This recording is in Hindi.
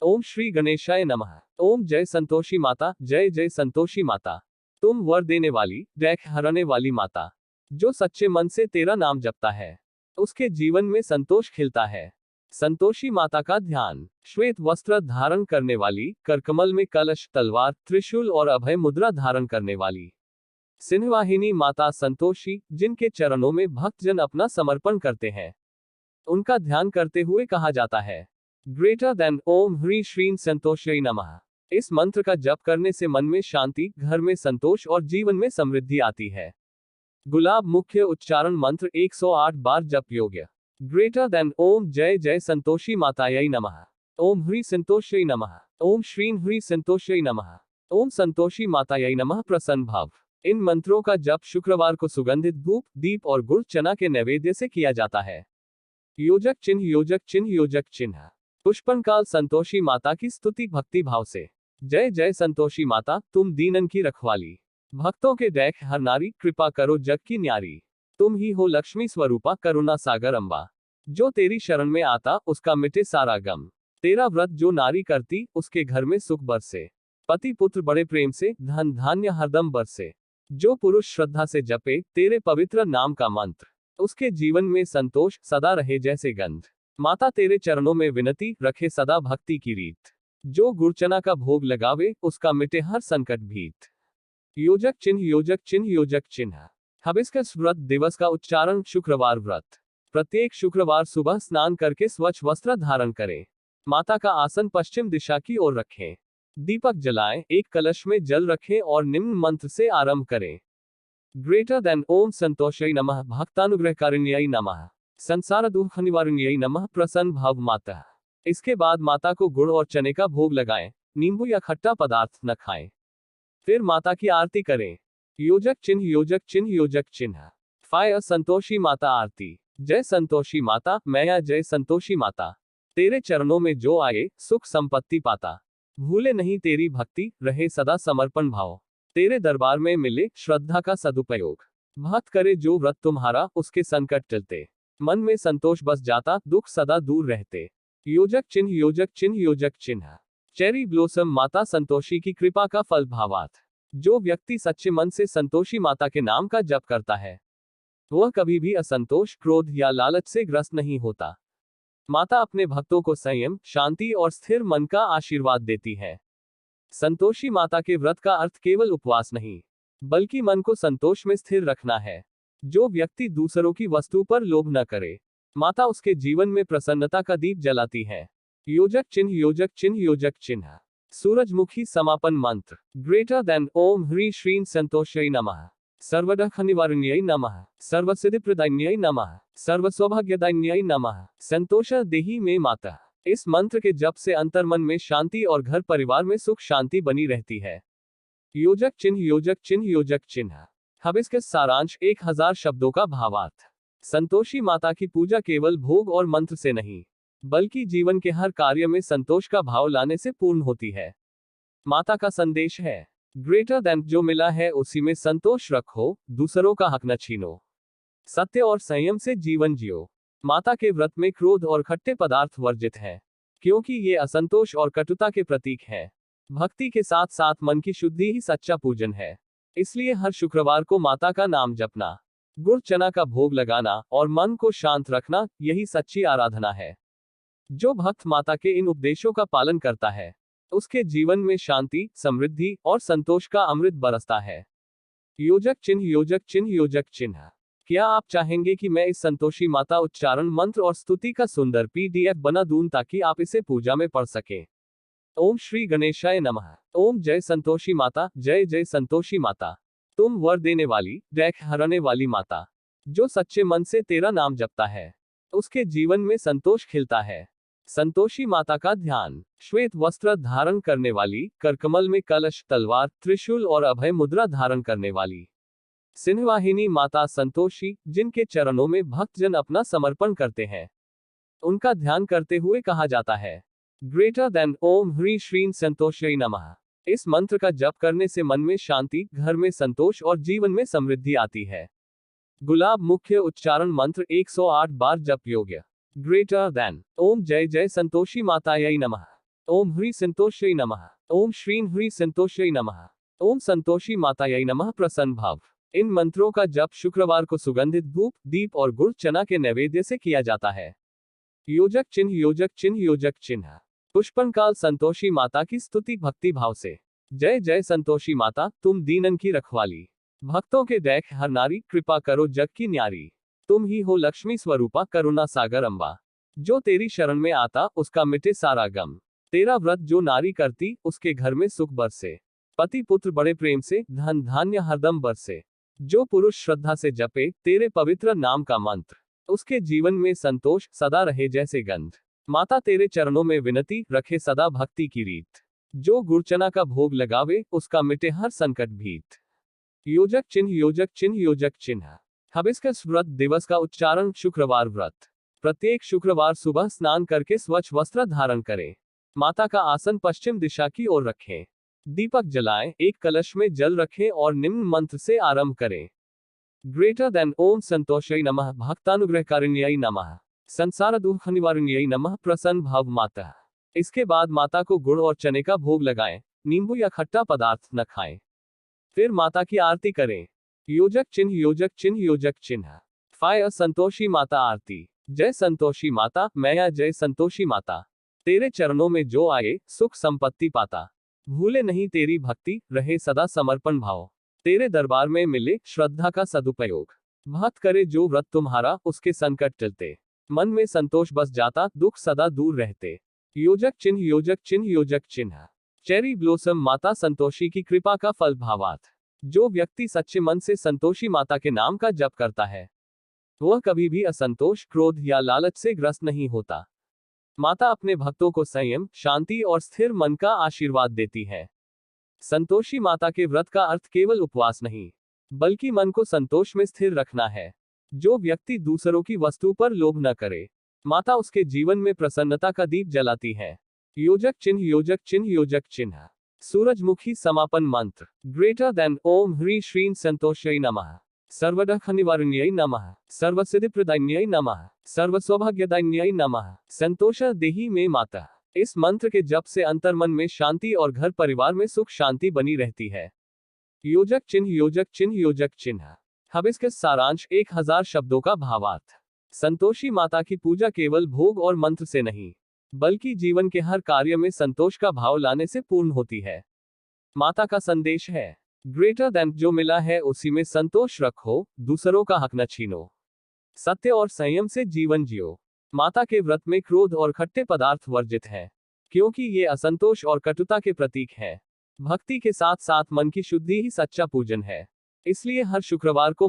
ओम श्री गणेशाय नमः। ओम जय संतोषी माता, जय जय संतोषी माता। तुम वर देने वाली, दैख हराने वाली माता। जो सच्चे मन से तेरा नाम जपता है, उसके जीवन में संतोष खिलता है। संतोषी माता का ध्यान। श्वेत वस्त्र धारण करने वाली, करकमल में कलश, तलवार, त्रिशूल और अभय मुद्रा धारण करने वाली सिंहवाहिनी माता संतोषी, जिनके चरणों में भक्तजन अपना समर्पण करते हैं, उनका ध्यान करते हुए कहा जाता है, ग्रेटर देन ओम ह्री श्रीं संतोषी नमः। इस मंत्र का जप करने से मन में शांति, घर में संतोष और जीवन में समृद्धि आती है। गुलाब मुख्य उच्चारण मंत्र 108 बार जप योग्य। ग्रेटर देन ओम जय जय संतोषी मातायै नमः। ओम ह्री संतोषी नमः। ओम श्रीं ह्री संतोषी नमः। ओम संतोषी मातायै नमः प्रसन्न भाव। इन मंत्रों का जप शुक्रवार को सुगंधित धूप, दीप और गुड़ चना के नैवेद्य से किया जाता है। योजक चिन्ह, योजक चिन्ह, योजक चिन्ह। पुष्पनकाल संतोषी माता की स्तुति भक्ति भाव से। जय जय संतोषी माता, तुम दीनन की रखवाली, भक्तों के दैख हर नारी, कृपा करो जग की न्यारी। तुम ही हो लक्ष्मी स्वरूपा, करुणा सागर अम्बा। जो तेरी शरण में आता, उसका मिटे सारा गम। तेरा व्रत जो नारी करती, उसके घर में सुख बरसे। पति पुत्र बड़े प्रेम से, धन धान्य हरदम बरसे। जो पुरुष श्रद्धा से जपे तेरे पवित्र नाम का मंत्र, उसके जीवन में संतोष सदा रहे जैसे गंध। माता तेरे चरणों में विनती, रखे सदा भक्ति की रीत। जो गुड़चना का भोग लगावे, उसका मिटे हर संकट भीत। योजक चिन्ह, योजक चिन्ह, योजक चिन्ह। हबिस्कस व्रत दिवस का उच्चारण। शुक्रवार व्रत। प्रत्येक शुक्रवार सुबह स्नान करके स्वच्छ वस्त्र धारण करें। माता का आसन पश्चिम दिशा की ओर रखें। दीपक जलाएं, एक कलश में जल रखें और निम्न मंत्र से आरंभ करें। ग्रेटर देन ओम संतोषै नमः, भक्तानुग्रहकारिण्यै नमः, संसार दुख निवारिण्यै नमः प्रसन्न भाव माता। इसके बाद माता को गुड़ और चने का भोग लगाएं, नींबू या खट्टा पदार्थ न खाएं। फिर माता की आरती करें। योजक चिन्ह, योजक चिन्ह, योजक चिन्ह। फाय संतोषी माता आरती। जय संतोषी माता, मैया जय संतोषी माता। तेरे चरणों में जो आए, सुख संपत्ति पाता। भूले नहीं तेरी भक्ति, रहे सदा समर्पण भाव। तेरे दरबार में मिले श्रद्धा का सदुपयोग। भक्त करे जो व्रत तुम्हारा, उसके संकट टलते। मन में संतोष बस जाता, दुख सदा दूर रहते। योजक चिन्ह, योजक चिन्ह, योजक चिन्ह। चेरी ब्लोसम माता संतोषी की कृपा का फल भावार्थ। जो व्यक्ति सच्चे मन से संतोषी माता के नाम का जप करता है, वह कभी भी असंतोष, क्रोध या लालच से ग्रस्त नहीं होता। माता अपने भक्तों को संयम, शांति और स्थिर मन का आशीर्वाद देती है। संतोषी माता के व्रत का अर्थ केवल उपवास नहीं, बल्कि मन को संतोष में स्थिर रखना है। जो व्यक्ति दूसरों की वस्तु पर लोभ न करे, माता उसके जीवन में प्रसन्नता का दीप जलाती है। योजक चिन्ह, योजक चिन्ह, योजक चिन्ह। सूरजमुखी समापन मंत्र। ग्रेटर देन ओम ह्री श्रीं संतोषै नमः, सर्वदुख निवारिण्यै नमः, सर्वसिद्धिप्रदायिन्यै नमः, सर्वसौभाग्यदायिन्यै नमः, संतोष देहि मे माता। इस मंत्र के जप से अंतर्मन में शांति और घर परिवार में सुख शांति बनी रहती है। योजक चिन्ह, योजक चिन्ह, योजक चिन्ह। हबिस्कस सारांश, 1000 शब्दों का भावार्थ। संतोषी माता की पूजा केवल भोग और मंत्र से नहीं, बल्कि जीवन के हर कार्य में संतोष का भाव लाने से पूर्ण होती है। माता का संदेश है, ग्रेटर देन, जो मिला है उसी में संतोष रखो, दूसरों का हक न छीनो। सत्य और संयम से जीवन जियो। माता के व्रत में क्रोध और खट्टे पदार्थ वर्जित है, क्योंकि ये असंतोष और कटुता के प्रतीक है। भक्ति के साथ साथ मन की शुद्धि ही सच्चा पूजन है। इसलिए हर शुक्रवार को माता का नाम जपना, गुड़ चना का भोग लगाना और मन को शांत रखना, यही सच्ची आराधना है। जो भक्त माता के इन उपदेशों का पालन करता है, उसके जीवन में शांति, समृद्धि और संतोष का अमृत बरसता है। योजक चिन्ह, योजक चिन्ह, योजक चिन्ह। क्या आप चाहेंगे कि मैं इस संतोषी माता उच्चारण मंत्र और स्तुति का सुंदर PDF बना दूं ताकि आप इसे पूजा में पढ़ सकें? ओम श्री गणेशाय नमः। ओम जय संतोषी माता, जय जय संतोषी माता। तुम वर देने वाली, दैख हराने वाली माता। जो सच्चे मन से तेरा नाम जपता है, उसके जीवन में संतोष खिलता है। संतोषी माता का ध्यान। श्वेत वस्त्र धारण करने वाली, करकमल में कलश, तलवार, त्रिशूल और अभय मुद्रा धारण करने वाली सिंहवाहिनी माता संतोषी, जिनके चरणों में भक्तजन अपना समर्पण करते हैं, उनका ध्यान करते हुए कहा जाता है, ग्रेटर देन ओम ह्री श्रीं संतोषै नमः। इस मंत्र का जप करने से मन में शांति, घर में संतोष और जीवन में समृद्धि आती है। गुलाब मुख्य उच्चारण मंत्र 108 बार जप योग्य। ग्रेटर देन ओम जय जय संतोषी मातायै नमः। ओम ह्री संतोषी नमः। ओम श्रीं ह्री संतोषी नमः। ओम संतोषी मातायै नमः। प्रसन्न भाव। इन मंत्रों का जप शुक्रवार को सुगंधित धूप, दीप और गुड़ चना के नैवेद्य से किया जाता है। योजक चिन्ह, योजक चिन्ह, योजक चिन्ह। पुष्पन काल संतोषी माता की स्तुति भक्ति भाव से। जय जय संतोषी माता, तुम दीनन की रखवाली, भक्तों के दैख हर नारी, कृपा करो जग की न्यारी। तुम ही हो लक्ष्मी स्वरूपा, करुणा सागर अम्बा। जो तेरी शरण में आता, उसका मिटे सारा गम। तेरा व्रत जो नारी करती, उसके घर में सुख बरसे। पति पुत्र बड़े प्रेम से, धन धान्य हरदम बरसे। जो पुरुष श्रद्धा से जपे तेरे पवित्र नाम का मंत्र, उसके जीवन में संतोष सदा रहे जैसे गंध। माता तेरे चरणों में विनती, रखे सदा भक्ति की रीत। जो गुड़चना का भोग लगावे, उसका मिटे हर संकट भीत। योजक चिन्ह, योजक चिन्ह, योजक चिन्ह। हबिस्कस व्रत दिवस का उच्चारण। शुक्रवार व्रत। प्रत्येक शुक्रवार सुबह स्नान करके स्वच्छ वस्त्र धारण करें। माता का आसन पश्चिम दिशा की ओर रखें। दीपक जलाएं, एक कलश में जल रखें और निम्न मंत्र से आरंभ करें। ग्रेटर देन ओम संतोषै नमः, भक्तानुग्रहकारिण्यै नमः, संसार दुख निवारिण्यै नमः, प्रसन्न भाव माता। इसके बाद माता को गुड़ और चने का भोग लगाएं, नींबू या खट्टा पदार्थ न खाएं। फिर माता की आरती करें। योजक चिन्ह, योजक चिन्ह, योजक चिन्ह। फाय संतोषी माता आरती। जय संतोषी माता, मैया जय संतोषी माता। तेरे चरणों में जो आए, सुख संपत्ति पाता। भूले नहीं तेरी भक्ति, रहे सदा समर्पण भाव। तेरे दरबार में मिले श्रद्धा का सदुपयोग। भक्त करे जो व्रत तुम्हारा, उसके संकट टलते। मन में संतोष बस जाता, दुख सदा दूर रहते। योजक चिन्ह, योजक चिन्ह, योजक चिन्ह। चेरी ब्लोसम माता संतोषी की कृपा का फल भावार्थ। जो व्यक्ति सच्चे मन से संतोषी माता के नाम का जप करता है, वह कभी भी असंतोष, क्रोध या लालच से ग्रस्त नहीं होता। माता अपने भक्तों को संयम, शांति और स्थिर मन का आशीर्वाद देती है। संतोषी माता के व्रत का अर्थ केवल उपवास नहीं, बल्कि मन को संतोष में स्थिर रखना है। जो व्यक्ति दूसरों की वस्तु पर लोभ न करे, माता उसके जीवन में प्रसन्नता का दीप जलाती है। योजक चिन्ह, योजक चिन्ह, योजक चिन्ह। सूरजमुखी समापन मंत्र। ग्रेटर देन ओम ह्री श्रीं संतोषै नमः, सर्वदुख निवारिण्यै नमः, सर्वसिद्धिप्रदायिन्यै नमः, सर्वसौभाग्यदायिन्यै नमः, संतोष देहि मे माता। इस मंत्र के जप से अंतर्मन में शांति और घर परिवार में सुख शांति बनी रहती है। योजक चिन्ह, योजक चिन्ह, योजक चिन्ह। हबिस्कस सारांश। 1000 शब्दों का भावार्थ। संतोषी माता की पूजा केवल भोग और मंत्र से नहीं, बल्कि जीवन के हर कार्य में संतोष का भाव लाने से पूर्ण होती है। माता का संदेश है, ग्रेटर देन, जो मिला है उसी में संतोष रखो, दूसरों का हक न छीनो। सत्य और संयम से जीवन जियो। माता के व्रत में क्रोध और खट्टे पदार्थ वर्जित है, क्योंकि ये असंतोष और कटुता के प्रतीक है। भक्ति के साथ साथ मन की शुद्धि ही सच्चा पूजन है। इसलिए हर शुक्रवार को